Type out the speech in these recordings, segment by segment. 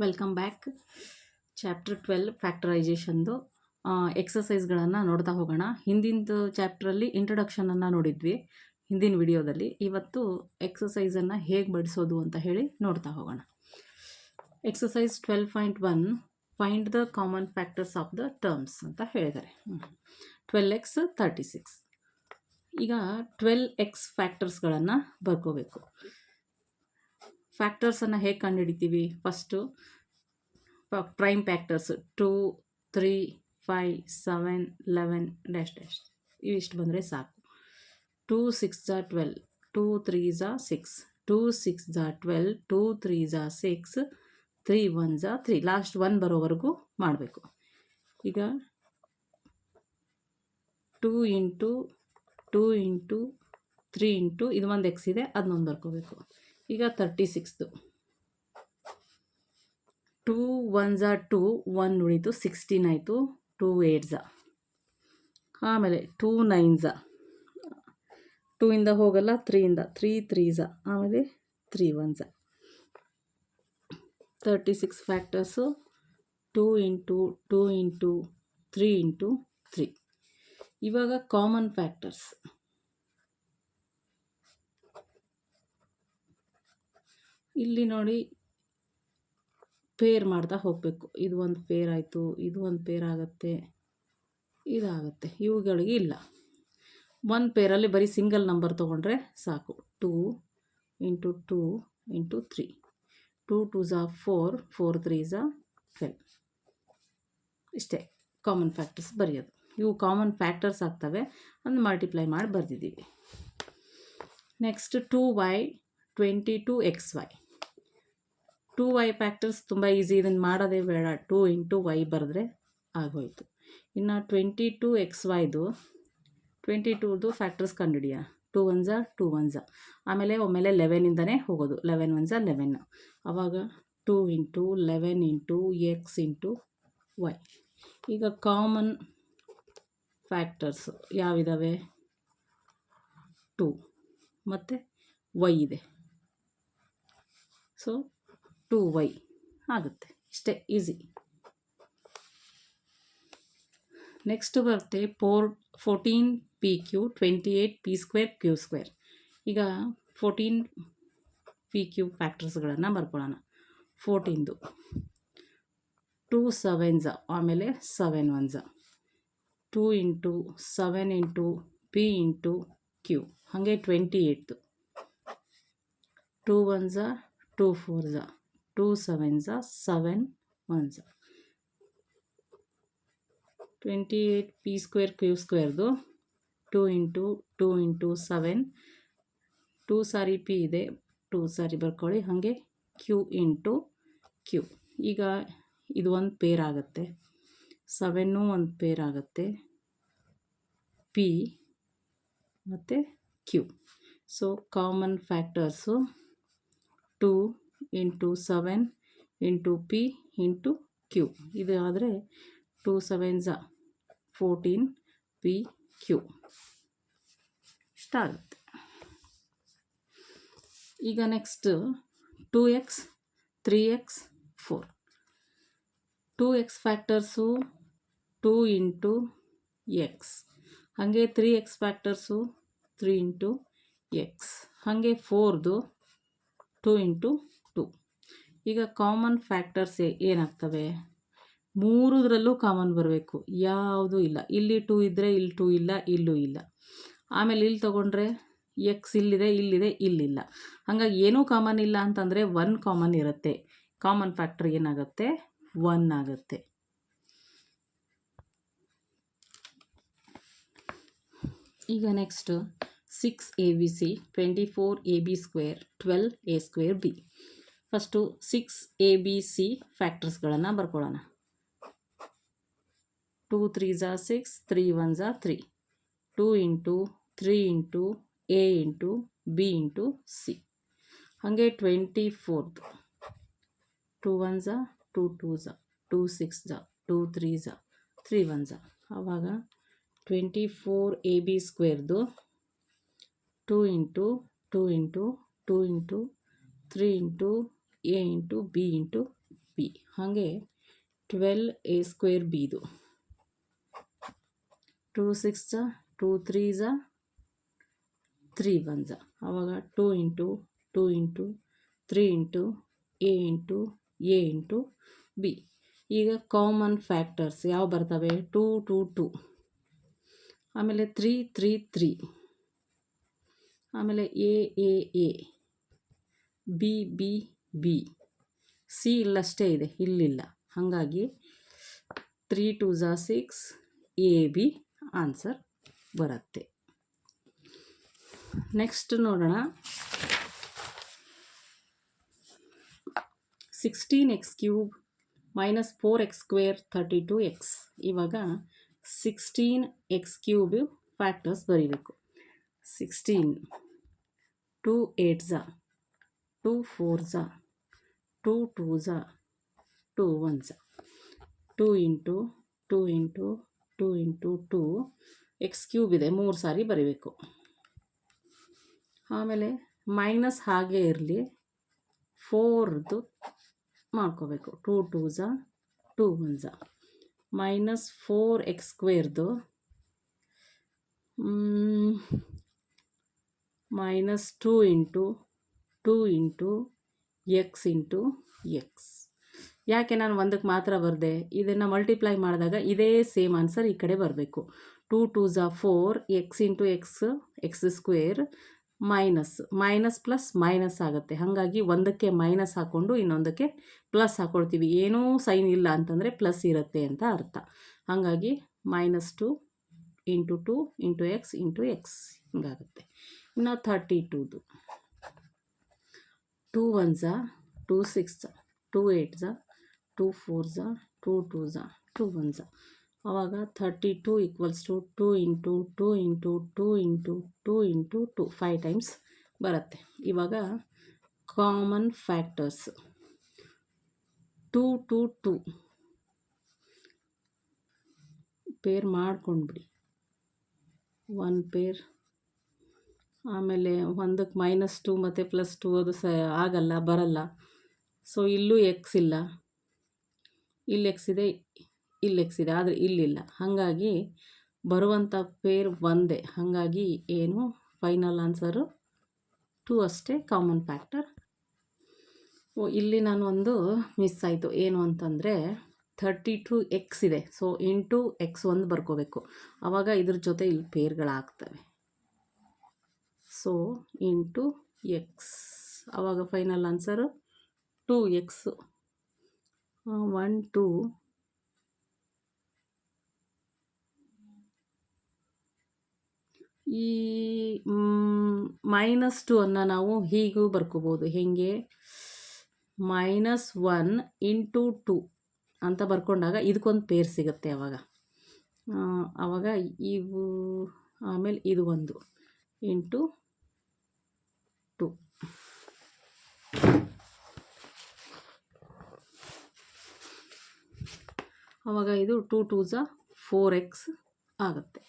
Welcome back. Chapter 12 ಫ್ಯಾಕ್ಟರೈಸೇಷನ್ದು ಎಕ್ಸಸೈಸ್ಗಳನ್ನು ನೋಡ್ತಾ ಹೋಗೋಣ. ಹಿಂದಿನ ಚಾಪ್ಟ್ರಲ್ಲಿ ಇಂಟ್ರೊಡಕ್ಷನನ್ನು ನೋಡಿದ್ವಿ ಹಿಂದಿನ ವಿಡಿಯೋದಲ್ಲಿ. ಇವತ್ತು ಎಕ್ಸಸೈಸನ್ನು ಹೇಗೆ ಬಿಡಿಸೋದು ಅಂತ ಹೇಳಿ ನೋಡ್ತಾ ಹೋಗೋಣ. Exercise 12.1 find the common factors of the terms ಅಂತ ಹೇಳಿದ್ದಾರೆ. 12x 36. ಈಗ 12x ಫ್ಯಾಕ್ಟರ್ಸ್ಗಳನ್ನು ಬರ್ಕೋಬೇಕು. ಫ್ಯಾಕ್ಟರ್ಸನ್ನು ಹೇಗೆ ಕಂಡುಹಿಡಿತೀವಿ? First prime factors 2, 3, 5, 7, 11 dash dash ಇವಿಷ್ಟು ಬಂದರೆ ಸಾಕು. 2 6 12, 2 3 6, 2 6 12, 2 3 6, 3 1 3, ಲಾಸ್ಟ್ 1 ಬರೋವರೆಗೂ ಮಾಡಬೇಕು. ಈಗ 2 ಇಂಟು 2 ಇಂಟು 3 ಇಂಟು ಇದು ಒಂದು ಎಕ್ಸ್ ಇದೆ, ಅದನ್ನೊಂದು ಬರ್ಕೋಬೇಕು. ಈಗ 36ದು 2 1 2, 1 ಉಳಿತು, 16 ಆಯಿತು. 2 8, ಆಮೇಲೆ 2 9, 2 ಇಂದ ಹೋಗಲ್ಲ, 3 ಇಂದ 3 3, ಆಮೇಲೆ 3 1. 36 ಫ್ಯಾಕ್ಟರ್ಸು 2 ಇಂಟು 2 ಇಂಟು 3 ಇಂಟು 3. ಇವಾಗ ಕಾಮನ್ ಫ್ಯಾಕ್ಟರ್ಸ್ ಇಲ್ಲಿ ನೋಡಿ, ಪೇರ್ ಮಾಡ್ತಾ ಹೋಗಬೇಕು. ಇದು ಒಂದು ಪೇರ್ ಆಯಿತು, ಇದು ಒಂದು ಪೇರ್ ಆಗುತ್ತೆ, ಇದಾಗುತ್ತೆ. ಇವುಗಳಿಗೆ ಇಲ್ಲ. ಒಂದು ಪೇರಲ್ಲಿ ಬರೀ ಸಿಂಗಲ್ ನಂಬರ್ ತೊಗೊಂಡ್ರೆ ಸಾಕು. 2 ಇಂಟು 2 ಇಂಟು 3, 2 2 4, 4 3 12. ಇಷ್ಟೇ ಕಾಮನ್ ಫ್ಯಾಕ್ಟರ್ಸ್ ಬರೆಯೋದು. ಇವು ಕಾಮನ್ ಫ್ಯಾಕ್ಟರ್ಸ್ ಆಗ್ತವೆ, ಒಂದು ಮಲ್ಟಿಪ್ಲೈ ಮಾಡಿ ಬರೆದಿದ್ದೀವಿ. Next 2y 22xy. 2y factors ತುಂಬ ಈಸಿ, ಇದನ್ನು ಮಾಡೋದೇ ಬೇಡ. 2 ಇಂಟು y ಬರೆದ್ರೆ ಆಗೋಯ್ತು. ಇನ್ನು 22xyದು 22ದು ಫ್ಯಾಕ್ಟರ್ಸ್ ಕಂಡುಹಿಡಿಯ. 2 1 2 1, ಆಮೇಲೆ ಒಮ್ಮೆಲೆ 11ಇಂದನೇ ಹೋಗೋದು. 11 1 11, ಆವಾಗ 2 into 11 into X into Y. ಈಗ ಕಾಮನ್ ಫ್ಯಾಕ್ಟರ್ಸು ಯಾವಿದ್ದಾವೆ? 2 ಮತ್ತು y ಇದೆ, ಸೊ 2y ಆಗುತ್ತೆ. ಇಷ್ಟೇ ಈಸಿ. ನೆಕ್ಸ್ಟ್ ಬರುತ್ತೆ 14p3 28p² q². ಈಗ 14p³ ಫ್ಯಾಕ್ಟರ್ಸ್ಗಳನ್ನು ಬರ್ಕೊಳ್ಳೋಣ. 14ದು 2 7s, ಆಮೇಲೆ 7 1s, 2 into 7 into p into q, ಹಾಗೆ 28ದು 2 1s 2 4s, 2 7s 7 1s, 28p² q²ದು 2 into 2 into 7, 2 ಸಾರಿ p ಇದೆ, 2 ಸಾರಿ ಬರ್ಕೊಳ್ಳಿ, ಹಾಗೆ q ಇಂಟು q. ಈಗ ಇದು ಒಂದು ಪೇರ್ ಆಗುತ್ತೆ, 7 ಒಂದು ಪೇರ್ ಆಗುತ್ತೆ, p ಮತ್ತು q. So common factors 2 into 7 into p into q. ಇದು ಆದರೆ 2 7s 14 p q ಇಷ್ಟ ಆಗುತ್ತೆ. ಈಗ next 2x 3x 4. 2x factors 2 into X, ಹಾಗೆ 3x ಫ್ಯಾಕ್ಟರ್ಸು 3 ಇಂಟು ಎಕ್ಸ್, ಹಾಗೆ 4ದು 2 ಇಂಟು 2. ಈಗ ಕಾಮನ್ ಫ್ಯಾಕ್ಟರ್ಸ್ ಏನಾಗ್ತವೆ? ಮೂರದರಲ್ಲೂ ಕಾಮನ್ ಬರಬೇಕು, ಯಾವುದೂ ಇಲ್ಲ. ಇಲ್ಲಿ 2 ಇದ್ದರೆ ಇಲ್ಲಿ 2 ಇಲ್ಲ, ಇಲ್ಲೂ ಇಲ್ಲ. ಆಮೇಲೆ ಇಲ್ಲಿ ತೊಗೊಂಡ್ರೆ ಎಕ್ಸ್ ಇಲ್ಲಿದೆ, ಇಲ್ಲಿದೆ, ಇಲ್ಲಿಲ್ಲ. ಹಾಗಾಗಿ ಏನೂ ಕಾಮನ್ ಇಲ್ಲ ಅಂತಂದರೆ 1 ಕಾಮನ್ ಇರುತ್ತೆ. ಕಾಮನ್ ಫ್ಯಾಕ್ಟರ್ ಏನಾಗುತ್ತೆ? 1 ಆಗುತ್ತೆ. ಈಗ next 6abc 24ab² 12a²b. First 6abc ಫ್ಯಾಕ್ಟರ್ಸ್ಗಳನ್ನು ಬರ್ಕೊಳ್ಳೋಣ. 2 3s 6, 3 1s 3, 2 into 3 into a into b into c, ಹಾಗೆ 24ದು 2 1s 2 2s 2 6s 2 3s 3 1s, ಆವಾಗ 24ab²ದು 2 into 2 into 2 into 3 into a into b into B. ಹಾಗೆ 12a² ಬಿದು 2 6 2 3 3 1 ಆವಾಗ 2 into 2 into 3 into a into a into B. ಈಗ common factors ಯಾವ ಬರ್ತವೆ? 2 2 2, ಆಮೇಲೆ 3 3 3, ಆಮೇಲೆ a a a, b b b, c ಇಲ್ಲಷ್ಟೇ ಇದೆ, ಇಲ್ಲಿಲ್ಲ. ಹಾಗಾಗಿ 3 2 6, ಎ ಬಿ ಆನ್ಸರ್ ಬರುತ್ತೆ. ನೆಕ್ಸ್ಟ್ ನೋಡೋಣ. 16x³ - 4x² 32x. ಇವಾಗ 16x³ ಫ್ಯಾಕ್ಟರ್ಸ್ ಬರೀಬೇಕು. 16 2 8 2 4 2 2 2 1 2 ಇಂಟು 2 ಇಂಟು 2 ಇಂಟು 2 x³ ಇದೆ, 3 ಸಾರಿ ಬರೀಬೇಕು. ಆಮೇಲೆ ಮೈನಸ್ ಹಾಗೆ ಇರಲಿ, 4ದು ಮಾಡ್ಕೋಬೇಕು. 2 2 2 1 minus 4x² minus 2 into 2 into X into X. ಯಾಕೆ ನಾನು ಒಂದಕ್ಕೆ ಮಾತ್ರ ಬರದೆ? ಇದನ್ನು ಮಲ್ಟಿಪ್ಲೈ ಮಾಡಿದಾಗ ಇದೇ ಸೇಮ್ ಆನ್ಸರ್ ಈ ಕಡೆ ಬರಬೇಕು. 2 2 4 X into x² minus plus minus ಆಗುತ್ತೆ. ಹಾಗಾಗಿ ಒಂದಕ್ಕೆ ಮೈನಸ್ ಹಾಕ್ಕೊಂಡು ಇನ್ನೊಂದಕ್ಕೆ ಪ್ಲಸ್ ಹಾಕ್ಕೊಳ್ತೀವಿ. ಏನೂ ಸೈನ್ ಇಲ್ಲ ಅಂತಂದರೆ ಪ್ಲಸ್ ಇರುತ್ತೆ ಅಂತ ಅರ್ಥ. ಹಾಗಾಗಿ -2 into 2 into X into x ಹಿಂಗಾಗುತ್ತೆ. ಇನ್ನು 32ದು 2 1 2 6 2 8 2 4 2 2 2 1 ಆವಾಗ 32 = 2 into 2 into 2 into 2 into 2 5 times ಬರುತ್ತೆ. ಇವಾಗ ಕಾಮನ್ ಫ್ಯಾಕ್ಟರ್ಸ್ 2 2 2 ಪೇರ್ ಮಾಡ್ಕೊಂಡ್ಬಿಡಿ. 1 ಪೇರ್, ಆಮೇಲೆ ಒಂದಕ್ಕೆ -2 ಮತ್ತು +2 ಅದು ಆಗಲ್ಲ, ಬರಲ್ಲ. ಸೊ ಇಲ್ಲೂ ಎಕ್ಸ್ ಇಲ್ಲ, ಇಲ್ಲಿ ಎಕ್ಸ್ ಇದೆ, ಇಲ್ಲಿ ಎಕ್ಸ್ ಇದೆ, ಆದರೆ ಇಲ್ಲಿಲ್ಲ. ಹಾಗಾಗಿ ಬರುವಂಥ ಪೇರ್ ಒಂದೇ. ಹಾಗಾಗಿ ಏನು ಫೈನಲ್ ಆನ್ಸರು 2 ಅಷ್ಟೇ ಕಾಮನ್ ಫ್ಯಾಕ್ಟರ್. ಇಲ್ಲಿ ನಾನು ಒಂದು ಮಿಸ್ ಆಯಿತು. ಏನು ಅಂತಂದರೆ 32x ಇದೆ, ಸೊ ಇಂಟು x1 ಬರ್ಕೋಬೇಕು. ಆವಾಗ ಇದ್ರ ಜೊತೆ ಇಲ್ಲಿ ಪೇರ್ಗಳಾಗ್ತವೆ. ಸೊ ಇಂಟು ಎಕ್ಸ್, ಆವಾಗ ಫೈನಲ್ ಆನ್ಸರು 2x. 1 2 ಈ -2 ಅನ್ನು ನಾವು ಹೀಗೂ ಬರ್ಕೋಬೋದು. ಹೇಗೆ? -1 ಇಂಟು 2 ಅಂತ ಬರ್ಕೊಂಡಾಗ ಇದಕ್ಕೊಂದು ಪೇರ್ ಸಿಗುತ್ತೆ. ಆವಾಗ ಇವು, ಆಮೇಲೆ ಇದು ಒಂದು ಇಂಟು 2. ಆವಾಗ ಇದು 2 2 4x ಆಗುತ್ತೆ.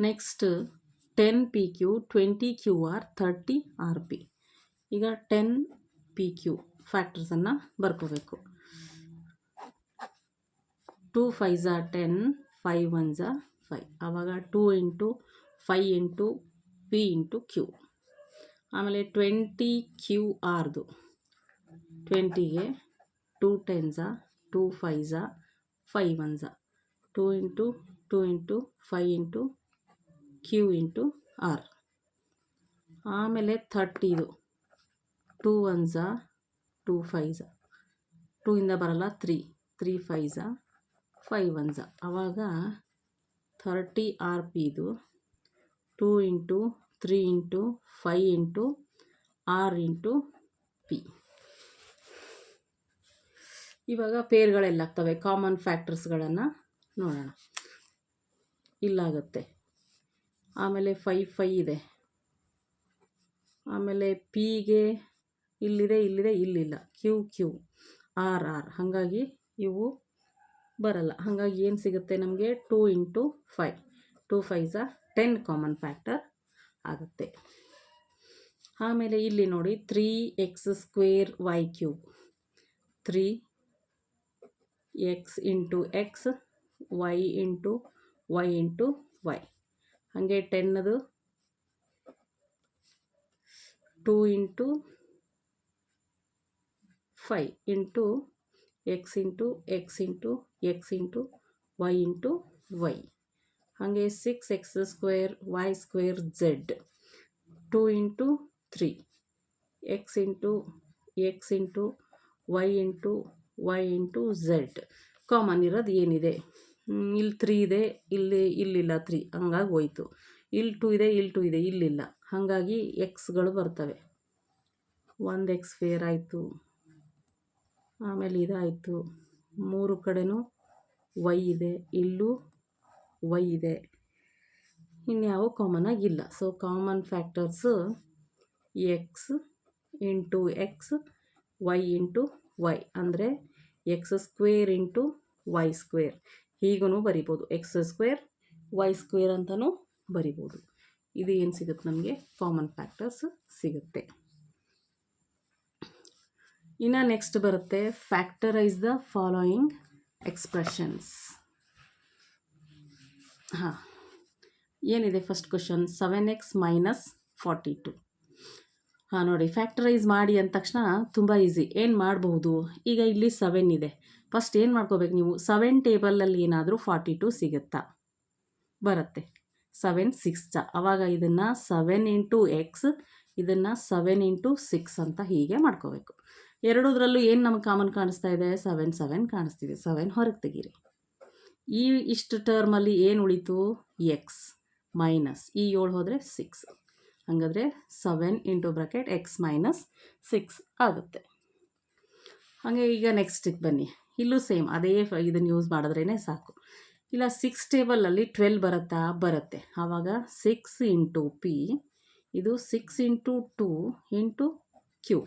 Next 10pq 20qr 30rp. ಈಗ 10pq ಫ್ಯಾಕ್ಟರ್ಸನ್ನು ಬರ್ಕೋಬೇಕು. 2 5 10, 5 1 5. ಆವಾಗ 2 into 5 into p into q. ಆಮೇಲೆ 20qrದು 20ಗೆ 2 10s 2 5s 5 1s 2 into 2 into 5 into q into r. ಆಮೇಲೆ 30ದು 2 1s 2 5s, 2 ಇಂದ ಬರಲ್ಲ, 3 3 5s 5 1s. ಆವಾಗ 30rpದು 2 into 3 into 5 into r into p. ಇವಾಗ ಪೇರ್ಗಳೆಲ್ಲಾಗ್ತವೆ. ಕಾಮನ್ ಫ್ಯಾಕ್ಟರ್ಸ್ಗಳನ್ನು ನೋಡೋಣ. ಇಲ್ಲಾಗುತ್ತೆ. ಆಮೇಲೆ 5 5 ಇದೆ. ಆಮೇಲೆ ಪಿಗೆ ಇಲ್ಲಿದೆ, ಇಲ್ಲಿದೆ, ಇಲ್ಲಿಲ್ಲ. Q Q, R R. ಹಾಗಾಗಿ ಇವು ಬರಲ್ಲ. ಹಾಗಾಗಿ ಏನು ಸಿಗುತ್ತೆ ನಮಗೆ? 2 ಇಂಟು 5, 2 5s 10 ಕಾಮನ್ ಫ್ಯಾಕ್ಟರ್ ಆಗುತ್ತೆ. ಆಮೇಲೆ ಇಲ್ಲಿ ನೋಡಿ 3x² y³ 3x into X y into y into y. ಹಾಗೆ 10 2 into 5 into x into x into x into y into y. ಹಾಗೆ 6x² y² z 2 into 3 x into x into y into y into z. Common ಇರೋದು ಏನಿದೆ, ಇಲ್ಲಿ 3 ಇದೆ, ಇಲ್ಲಿಲ್ಲ 3, ಹಂಗಾಗಿ ಹೋಯ್ತು. ಇಲ್ಲಿ 2 ಇದೆ, ಇಲ್ಲಿ 2 ಇದೆ, ಇಲ್ಲಿಲ್ಲ, ಹಾಗಾಗಿ ಎಕ್ಸ್ಗಳು ಬರ್ತವೆ. 1 x ಫೇರ್ ಆಯಿತು. ಆಮೇಲೆ ಇದಾಯಿತು. 3 ಕಡೆನೂ y ಇದೆ, ಇಲ್ಲೂ y ಇದೆ, ಇನ್ಯಾವ ಕಾಮನ್ ಆಗಿಲ್ಲ. So common factors X into X Y into Y, ಅಂದರೆ x² ಇಂಟು y² ಹೀಗೂ ಬರಿಬೋದು. x² y² ಅಂತಲೂ ಬರಿಬೋದು. ಇದು ಏನು ಸಿಗುತ್ತೆ ನಮಗೆ, ಕಾಮನ್ ಫ್ಯಾಕ್ಟರ್ಸ್ ಸಿಗುತ್ತೆ. ಇನ್ನು ನೆಕ್ಸ್ಟ್ ಬರುತ್ತೆ ಫ್ಯಾಕ್ಟರೈಸ್ ದ ಫಾಲೋಯಿಂಗ್ ಎಕ್ಸ್ಪ್ರೆಷನ್ಸ್. ಹಾಂ, ಏನಿದೆ ಫಸ್ಟ್ ಕ್ವಶನ್ 7x - 42. ಹಾಂ ನೋಡಿ, ಫ್ಯಾಕ್ಟರೈಸ್ ಮಾಡಿ ಅಂದ ತಕ್ಷಣ ತುಂಬ ಈಸಿ. ಏನು ಮಾಡಬಹುದು, ಈಗ ಇಲ್ಲಿ 7 ಇದೆ. ಫಸ್ಟ್ ಏನು ಮಾಡ್ಕೋಬೇಕು ನೀವು, 7 ಟೇಬಲಲ್ಲಿ ಏನಾದರೂ 42 ಸಿಗುತ್ತಾ? ಬರುತ್ತೆ. 7 6 ಆವಾಗ ಇದನ್ನು 7 ಇಂಟು ಎಕ್ಸ್, ಇದನ್ನು 7 ಇಂಟು 6 ಅಂತ ಹೀಗೆ ಮಾಡ್ಕೋಬೇಕು. ಎರಡೂದ್ರಲ್ಲೂ ಏನು ನಮಗೆ ಕಾಮನ್ ಕಾಣಿಸ್ತಾ ಇದೆ, 7 7 ಕಾಣಿಸ್ತಿದೆ. 7 ಹೊರಗೆ ತೆಗೀರಿ. ಇಷ್ಟು ಟರ್ಮಲ್ಲಿ ಏನು ಉಳಿತು, ಎಕ್ಸ್ ಮೈನಸ್ ಈ 7 ಹೋದರೆ 6, ಹಾಗಾದರೆ 7 ಇಂಟು ಬ್ರಾಕೆಟ್ ಎಕ್ಸ್ ಮೈನಸ್ 6 ಆಗುತ್ತೆ. ಹಾಗೆ ಈಗ ನೆಕ್ಸ್ಟಿಗೆ ಬನ್ನಿ. ಇಲ್ಲೂ ಸೇಮ್ ಅದೇ ಇದನ್ನು ಯೂಸ್ ಮಾಡಿದ್ರೇ ಸಾಕು. ಇಲ್ಲ 6 ಟೇಬಲಲ್ಲಿ 12 ಬರುತ್ತಾ? ಬರುತ್ತೆ. ಆವಾಗ 6 ಇಂಟು ಪಿ, ಇದು 6 ಇಂಟು 2 ಇಂಟು ಕ್ಯೂ.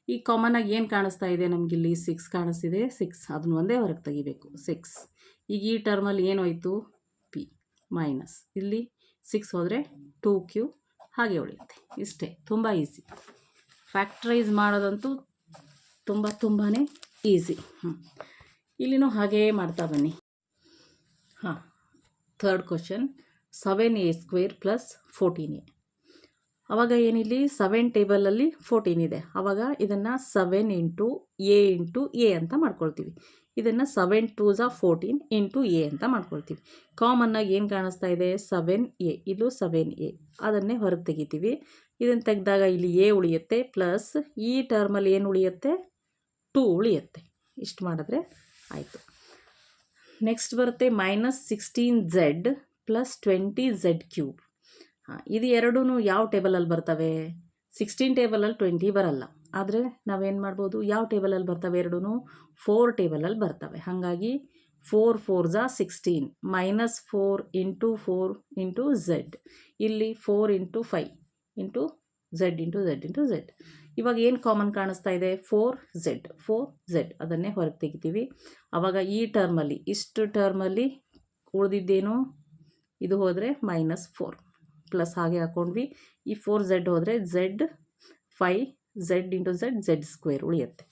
ಈ ಕಾಮನಾಗಿ ಏನು ಕಾಣಿಸ್ತಾ ಇದೆ ನಮಗಿಲ್ಲಿ, 6 ಕಾಣಿಸ್ತಿದೆ. 6 ಅದನ್ನು ಒಂದೇ ಹೊರಗೆ ತೆಗಿಬೇಕು, 6. ಈಗ ಈ ಟರ್ಮಲ್ಲಿ ಏನಾಯಿತು, ಪಿ ಮೈನಸ್ ಇಲ್ಲಿ 6 ಹೋದರೆ 2q ಹಾಗೆ ಉಳಿಯುತ್ತೆ. ಇಷ್ಟೇ, ತುಂಬ ಈಸಿ. ಫ್ಯಾಕ್ಟ್ರೈಸ್ ಮಾಡೋದಂತೂ ತುಂಬಾ ಈಸಿ. ಇಲ್ಲಿನೂ ಹಾಗೇ ಮಾಡ್ತಾ ಬನ್ನಿ. ಹಾಂ, ಥರ್ಡ್ ಕ್ವಶನ್ 7a² + 14a. ಆವಾಗ ಏನಿಲ್ಲಿ 7 ಟೇಬಲಲ್ಲಿ 14 ಇದೆ. ಆವಾಗ ಇದನ್ನು 7 ಇಂಟು ಎ ಇಂಟು ಎ ಅಂತ ಮಾಡ್ಕೊಳ್ತೀವಿ. ಇದನ್ನು 7 2s 14 ಇಂಟು ಎ ಅಂತ ಮಾಡ್ಕೊಳ್ತೀವಿ. ಕಾಮನ್ನಾಗಿ ಏನು ಕಾಣಿಸ್ತಾ ಇದೆ, 7a, ಇಲ್ಲೂ 7a, ಅದನ್ನೇ ಹೊರಗೆ ತೆಗಿತೀವಿ. ಇದನ್ನು ತೆಗೆದಾಗ ಇಲ್ಲಿ ಎ ಉಳಿಯುತ್ತೆ, ಪ್ಲಸ್ ಈ ಟರ್ಮಲ್ಲಿ ಏನು ಉಳಿಯುತ್ತೆ, 2 ಉಳಿಯುತ್ತೆ. ಇಷ್ಟು ಮಾಡಿದ್ರೆ ಆಯಿತು. ನೆಕ್ಸ್ಟ್ ಬರುತ್ತೆ -16z + 20z³. ಹಾಂ, ಇದು ಎರಡೂ ಯಾವ ಟೇಬಲಲ್ಲಿ ಬರ್ತವೆ, 16 ಟೇಬಲಲ್ಲಿ 20 ಬರಲ್ಲ. ಆದರೆ ನಾವೇನು ಮಾಡ್ಬೋದು, ಯಾವ ಟೇಬಲಲ್ಲಿ ಬರ್ತವೆ, ಎರಡೂ 4 ಟೇಬಲಲ್ಲಿ ಬರ್ತವೆ. ಹಾಗಾಗಿ 4 4s 16 -4 ಇಂಟು 4 ಇಂಟು ಝೆಡ್, ಇಲ್ಲಿ 4 into 5 into Z into Z into Z. ಇವಾಗ ಏನು ಕಾಮನ್ ಕಾಣಿಸ್ತಾ ಇದೆ, 4z, ಅದನ್ನೇ ಹೊರಗೆ ತೆಗಿತೀವಿ. ಆವಾಗ ಈ ಟರ್ಮಲ್ಲಿ, ಇಷ್ಟು ಟರ್ಮಲ್ಲಿ ಉಳಿದಿದ್ದೇನು, ಇದು ಹೋದರೆ -4 ಪ್ಲಸ್ ಹಾಗೆ ಹಾಕ್ಕೊಂಡ್ವಿ. ಈ 4z ಹೋದರೆ z, 5z ಇಂಟು z² ಉಳಿಯುತ್ತೆ.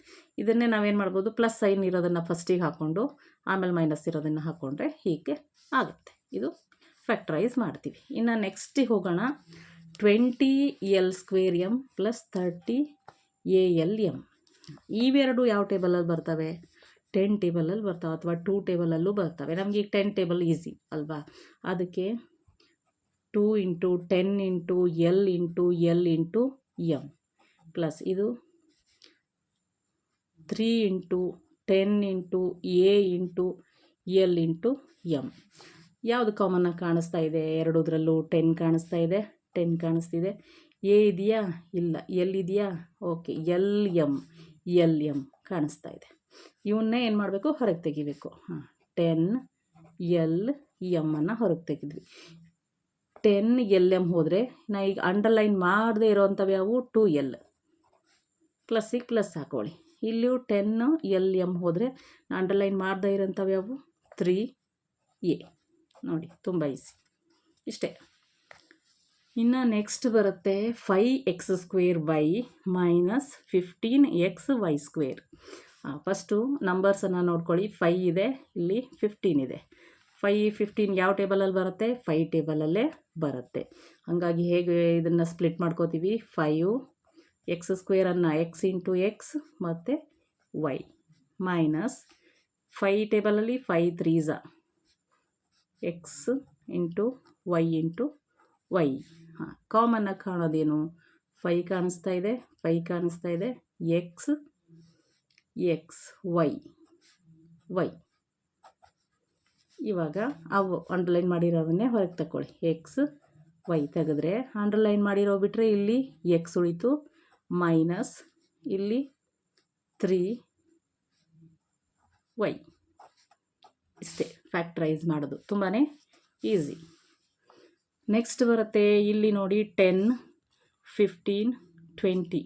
ಇದನ್ನೇ ನಾವೇನು ಮಾಡ್ಬೋದು, ಪ್ಲಸ್ ಸೈನ್ ಇರೋದನ್ನು ಫಸ್ಟಿಗೆ ಹಾಕ್ಕೊಂಡು ಆಮೇಲೆ ಮೈನಸ್ ಇರೋದನ್ನು ಹಾಕ್ಕೊಂಡ್ರೆ ಹೀಗೆ ಆಗುತ್ತೆ. ಇದು ಫ್ಯಾಕ್ಟ್ರೈಸ್ ಮಾಡ್ತೀವಿ. ಇನ್ನು ನೆಕ್ಸ್ಟಿಗೆ ಹೋಗೋಣ. 20l² m + 30al m. ಇವೆರಡು ಯಾವ ಟೇಬಲಲ್ಲಿ ಬರ್ತವೆ, 10 ಟೇಬಲಲ್ಲಿ ಬರ್ತವೆ, ಅಥವಾ 2 ಟೇಬಲಲ್ಲೂ ಬರ್ತವೆ. ನಮಗೆ ಈಗ 10 ಟೇಬಲ್ ಈಸಿ ಅಲ್ವಾ, ಅದಕ್ಕೆ 2 into 10 into L into L into M, plus ಇದು 3 into 10 into A into L into M. ಯಾವುದು ಕಾಮನ್ನಾಗಿ ಕಾಣಿಸ್ತಾ ಇದೆ, ಎರಡೂದ್ರಲ್ಲೂ 10 ಕಾಣಿಸ್ತಾ ಇದೆ, 10 ಕಾಣಿಸ್ತಿದೆ. ಎ ಇದೆಯಾ, ಇಲ್ಲ. ಎಲ್ ಇದೆಯಾ, ಓಕೆ. ಎಲ್ ಎಮ್ ಕಾಣಿಸ್ತಾ ಇದೆ. ಇವನ್ನೇ ಏನು ಮಾಡಬೇಕು, ಹೊರಗೆ ತೆಗಿಬೇಕು. ಹಾಂ, 10l m ಅನ್ನು ಹೊರಗೆ ತೆಗೆದ್ವಿ. 10l m ಹೋದರೆ ನಾ ಈಗ ಅಂಡರ್ಲೈನ್ ಮಾಡದೇ ಇರೋವಂಥವು ಯಾವು, 2l, ಪ್ಲಸ್ಸಿಗೆ ಪ್ಲಸ್ ಹಾಕೊಳ್ಳಿ. ಇಲ್ಲಿಯೂ 10l m ಹೋದರೆ ನಾ ಅಂಡರ್ಲೈನ್ ಮಾಡದೇ ಇರೋಂಥವು ಯಾವು, 3a. ನೋಡಿ, ತುಂಬ ಈಸಿ. ಇಷ್ಟೇ. ಇನ್ನು ನೆಕ್ಸ್ಟ್ ಬರುತ್ತೆ 5x² by minus 15xy². First ನಂಬರ್ಸನ್ನು ನೋಡ್ಕೊಳ್ಳಿ. 5 ಇದೆ, ಇಲ್ಲಿ 15 ಇದೆ. 15 ಯಾವ ಟೇಬಲಲ್ಲಿ ಬರುತ್ತೆ? 5 ಟೇಬಲಲ್ಲೇ ಬರುತ್ತೆ. ಹಾಗಾಗಿ ಹೇಗೆ ಇದನ್ನು ಸ್ಪ್ಲಿಟ್ ಮಾಡ್ಕೋತೀವಿ? 5x² x ಇಂಟು ಎಕ್ಸ್ ಮತ್ತು ವೈ ಮೈನಸ್ 5 ಟೇಬಲಲ್ಲಿ 5 3s x into y into y. ಕಾಮನ್ನಾಗಿ ಕಾಣೋದೇನು? 5 ಕಾಣಿಸ್ತಾ ಇದೆ, 5 ಕಾಣಿಸ್ತಾ ಇದೆ, ಎಕ್ಸ್ ವೈ. ಇವಾಗ ಅವು ಅಂಡರ್ಲೈನ್ ಮಾಡಿರೋವನ್ನೇ ಹೊರಗೆ ತಗೊಳ್ಳಿ. ಎಕ್ಸ್ ವೈ ತೆಗೆದ್ರೆ ಅಂಡರ್ಲೈನ್ ಮಾಡಿರೋ ಬಿಟ್ಟರೆ ಇಲ್ಲಿ ಎಕ್ಸ್ ಉಳಿತು, ಮೈನಸ್ ಇಲ್ಲಿ 3y. ಇಷ್ಟೇ ಫ್ಯಾಕ್ಟ್ರೈಸ್ ಮಾಡೋದು, ತುಂಬಾ ಈಸಿ. ನೆಕ್ಸ್ಟ್ ಬರುತ್ತೆ ಇಲ್ಲಿ ನೋಡಿ 10, 15, 20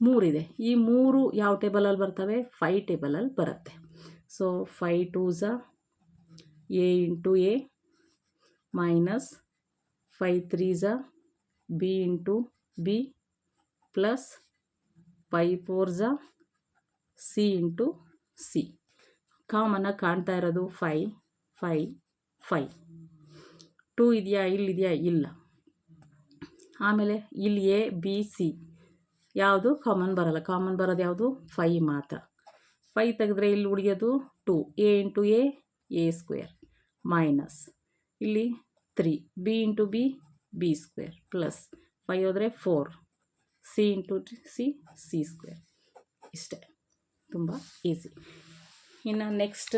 ಮೂರಿದೆ. ಈ ಮೂರು ಯಾವ ಟೇಬಲಲ್ಲಿ ಬರ್ತವೆ? 5 ಟೇಬಲಲ್ಲಿ ಬರುತ್ತೆ. So 5 2s a into a minus 5 3s b into b plus 5 4s c into c. ಕಾಮನ್ನಾಗಿ ಕಾಣ್ತಾ ಇರೋದು 5 5 5. 2 ಇದೆಯಾ? ಇಲ್ಲಿದೆಯಾ? ಇಲ್ಲ. ಆಮೇಲೆ ಇಲ್ಲಿ ಎ ಬಿ ಸಿ ಯಾವುದು ಕಾಮನ್ ಬರೋಲ್ಲ. ಕಾಮನ್ ಬರೋದು ಯಾವುದು? 5 ಮಾತ್ರ. 5 ತೆಗೆದ್ರೆ ಇಲ್ಲಿ ಉಳಿಯೋದು 2, a ಇಂಟು a² ಮೈನಸ್ ಇಲ್ಲಿ 3 b ಇಂಟು b² ಪ್ಲಸ್ 5 ಹೋದರೆ 4 ಸಿ ಇಂಟು ಸಿ². ಇಷ್ಟೇ, ತುಂಬ ಈಸಿ. ಇನ್ನು ನೆಕ್ಸ್ಟ್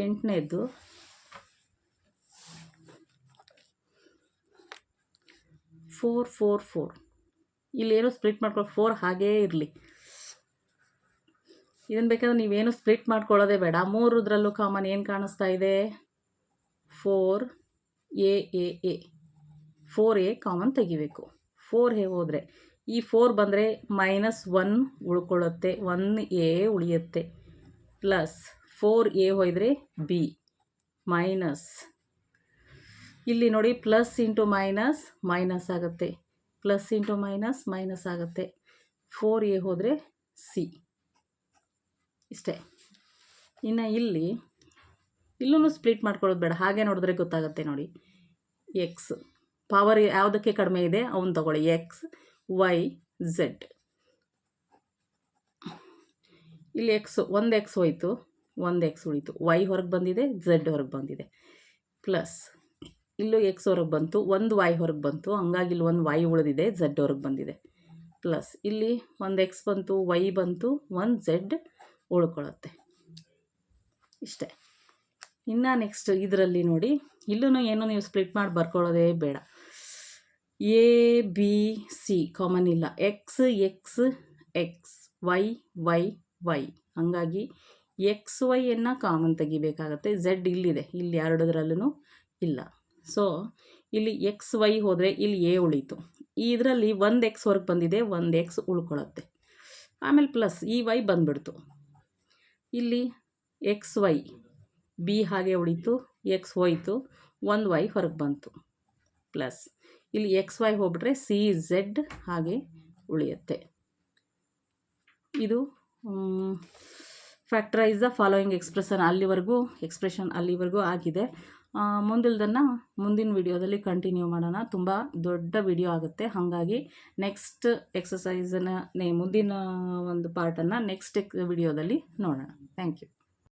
8ನೇದು 4 4 4. ಇಲ್ಲೇನು ಸ್ಪ್ಲಿಟ್ ಮಾಡ್ಕೊಳ್ಳೋ 4 ಹಾಗೇ ಇರಲಿ. ಇದನ್ನು ಬೇಕಾದ್ರೆ ನೀವೇನು ಸ್ಪ್ಲಿಟ್ ಮಾಡ್ಕೊಳ್ಳೋದೇ ಬೇಡ. ಮೂರದ್ರಲ್ಲೂ ಕಾಮನ್ ಏನು ಕಾಣಿಸ್ತಾ ಇದೆ? 4a 4a ಕಾಮನ್ ತೆಗಿಬೇಕು. 4 ಹೇಗೆ ಹೋದರೆ ಈ 4 ಬಂದರೆ -1 ಉಳ್ಕೊಳ್ಳುತ್ತೆ, 1a ಉಳಿಯುತ್ತೆ, ಪ್ಲಸ್ 4a ಹೋದರೆ b ಮೈನಸ್ ಇಲ್ಲಿ ನೋಡಿ ಪ್ಲಸ್ ಇಂಟು ಮೈನಸ್ ಮೈನಸ್ ಆಗುತ್ತೆ, ಪ್ಲಸ್ ಇಂಟು ಮೈನಸ್ ಆಗುತ್ತೆ. 4a ಹೋದರೆ ಸಿ. ಇಷ್ಟೇ. ಇನ್ನು ಇಲ್ಲೂ ಸ್ಪ್ಲಿಟ್ ಮಾಡ್ಕೊಳ್ಳೋದು ಬೇಡ, ಹಾಗೆ ನೋಡಿದ್ರೆ ಗೊತ್ತಾಗುತ್ತೆ ನೋಡಿ. ಎಕ್ಸ್ ಪವರ್ ಯಾವುದಕ್ಕೆ ಕಡಿಮೆ ಇದೆ ಅವನು ತಗೊಳ್ಳಿ. X Y Z. ಇಲ್ಲಿ ಒಂದು ಎಕ್ಸ್ ಹೋಯಿತು, ಒಂದು ಎಕ್ಸ್ ಉಳಿತು, ವೈ ಹೊರಗೆ ಬಂದಿದೆ, ಝೆಡ್ ಹೊರಗೆ ಬಂದಿದೆ, ಪ್ಲಸ್ ಇಲ್ಲೂ ಎಕ್ಸ್ ಹೊರಗೆ ಬಂತು, ಒಂದು ವೈ ಹೊರಗೆ ಬಂತು, ಹಂಗಾಗಿ ಇಲ್ಲಿ ಒಂದು ವೈ ಉಳಿದಿದೆ, ಝೆಡ್ ಹೊರಗೆ ಬಂದಿದೆ, ಪ್ಲಸ್ ಇಲ್ಲಿ ಒಂದು ಎಕ್ಸ್ ಬಂತು, ವೈ ಬಂತು, ಒಂದು ಝೆಡ್ ಉಳ್ಕೊಳ್ಳುತ್ತೆ. ಇಷ್ಟೇ. ಇನ್ನು ನೆಕ್ಸ್ಟ್ ಇದರಲ್ಲಿ ನೋಡಿ, ಇಲ್ಲೂ ಏನು ನೀವು ಸ್ಪ್ಲಿಟ್ ಮಾಡಿ ಬರ್ಕೊಳ್ಳೋದೇ ಬೇಡ. ಎ ಬಿ ಸಿ ಕಾಮನ್ ಇಲ್ಲ, X X X Y Y Y, ಹಾಗಾಗಿ ಎಕ್ಸ್ ವೈಯನ್ನು ಕಾಮನ್ ತೆಗಿಬೇಕಾಗತ್ತೆ. ಝೆಡ್ ಇಲ್ಲಿದೆ, ಇಲ್ಲಿ ಎರಡರಲ್ಲೂ ಇಲ್ಲ. ಸೊ ಇಲ್ಲಿ ಎಕ್ಸ್ ವೈ ಹೋದರೆ ಇಲ್ಲಿ ಎ ಉಳೀತು. ಇದರಲ್ಲಿ ಒಂದು ಎಕ್ಸ್ ಹೊರಗೆ ಬಂದಿದೆ, ಒಂದು ಎಕ್ಸ್ ಉಳ್ಕೊಳ್ಳುತ್ತೆ. ಆಮೇಲೆ ಪ್ಲಸ್ ಈ ವೈ ಬಂದುಬಿಡ್ತು. ಇಲ್ಲಿ ಎಕ್ಸ್ ವೈ ಬಿ ಹಾಗೆ ಉಳೀತು, ಎಕ್ಸ್ ಹೋಯಿತು, ಒಂದು ವೈ ಹೊರಗೆ ಬಂತು, ಪ್ಲಸ್ ಇಲ್ಲಿ ಎಕ್ಸ್ ವೈ ಹೋಗ್ಬಿಟ್ರೆ ಸಿ ಝೆಡ್ ಹಾಗೆ ಉಳಿಯುತ್ತೆ. ಇದು ಫ್ಯಾಕ್ಟರೈಸ್ ದ ಫಾಲೋಯಿಂಗ್ ಎಕ್ಸ್ಪ್ರೆಷನ್ ಅಲ್ಲಿವರೆಗೂ ಆಗಿದೆ. ಮುಂದಿನ ವಿಡಿಯೋದಲ್ಲಿ ಕಂಟಿನ್ಯೂ ಮಾಡೋಣ. ತುಂಬ ದೊಡ್ಡ ವಿಡಿಯೋ ಆಗುತ್ತೆ, ಹಾಗಾಗಿ ನೆಕ್ಸ್ಟ್ ಎಕ್ಸಸೈಸನ್ನು ಮುಂದಿನ ಒಂದು ಪಾರ್ಟನ್ನು ನೆಕ್ಸ್ಟ್ ವಿಡಿಯೋದಲ್ಲಿ ನೋಡೋಣ. Thank you.